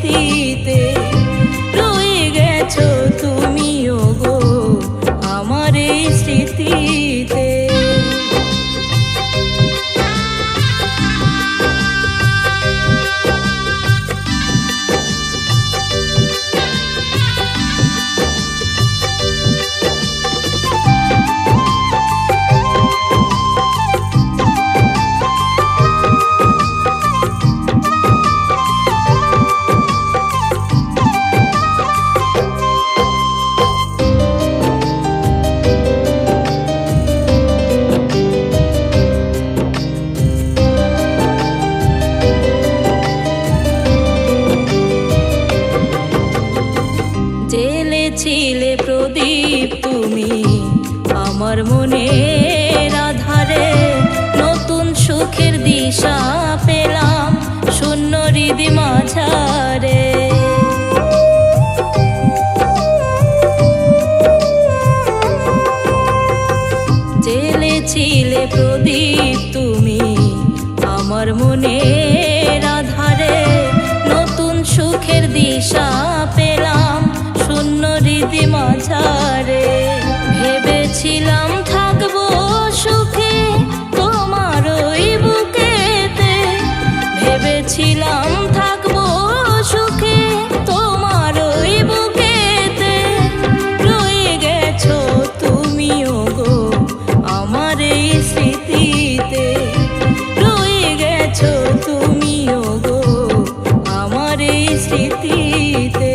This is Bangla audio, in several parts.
স্মৃতিতে রয়ে গেছো তুমিও গো আমার এই স্মৃতিতে। ছিলে প্রদীপ তুমি আমার মনের আধারে, নতুন সুখের দিশা পেলাম শূন্য হৃদি মাঝারে। ছিলে প্রদীপ তুমি আমার মনের আধারে, নতুন সুখের দিশা পেলাম শূন্য হৃদি মাঝারে। ভেবেছিলাম থাকবো সুখে তোমার ওই বুকেতে, ভেবেছিলাম থাকবো সুখে তোমার ওই বুকেতে, রয়ে গেছো তুমিও গো আমার এই স্মৃতিতে, রয়ে গেছো তুমিও গো আমার এই স্মৃতিতে।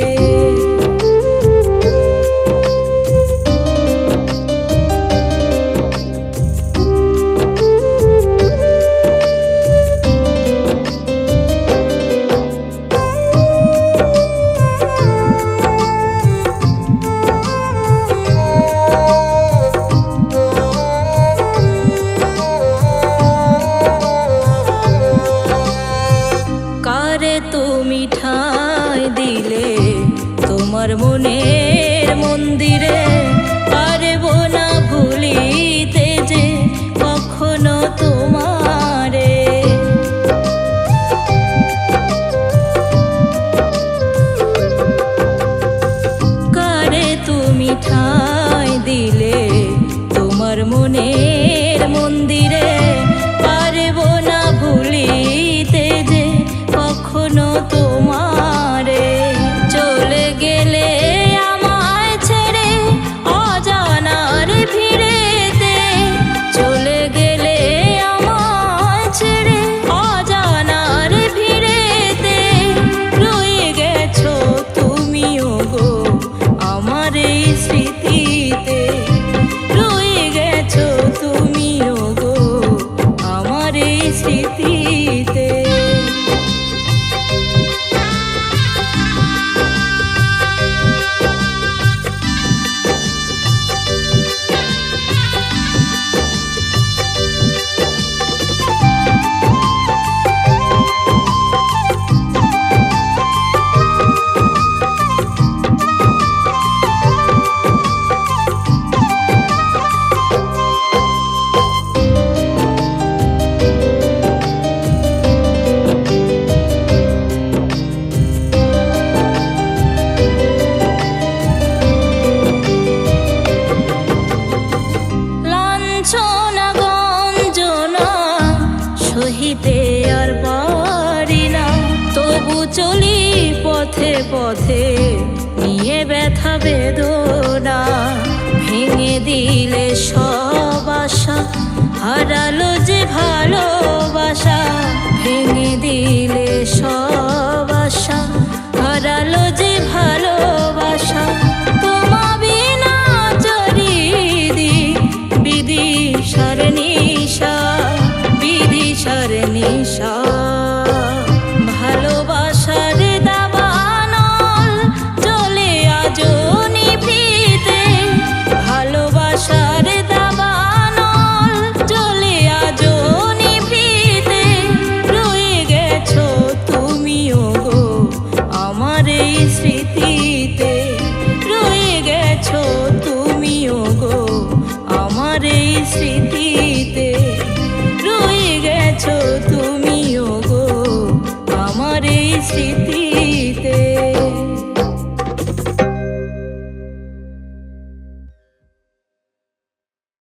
তুমি ঠাঁই দিলে তোমার মনের মন্দিরে, পারবো না ভুলিতে যে কখনো তোমারে। কারে তুমি ঠাঁই দিলে তোমার মনের মন্দিরে, পারবো না ভুলিতে যে কখনো তোমারে। চলে গেলে আমায় ছেড়ে অজানার ভিড়েতে, চলে গেলে আমায় ছেড়ে অজানার ভিড়েতে, রয়ে গেছো তুমিও গো আমার এই স্মৃতিতে, রয়ে গেছো তুমিও গো আমার এই স্মৃতিতে। সহিতে আর পারি না, তবু চলি পথে পথে নিয়ে ব্যথা বেদনা। ভেঙে দিলে সব আশা, হারালো যে ভালোবাসা, ভেঙে দিলে সব আশা, হারালো যে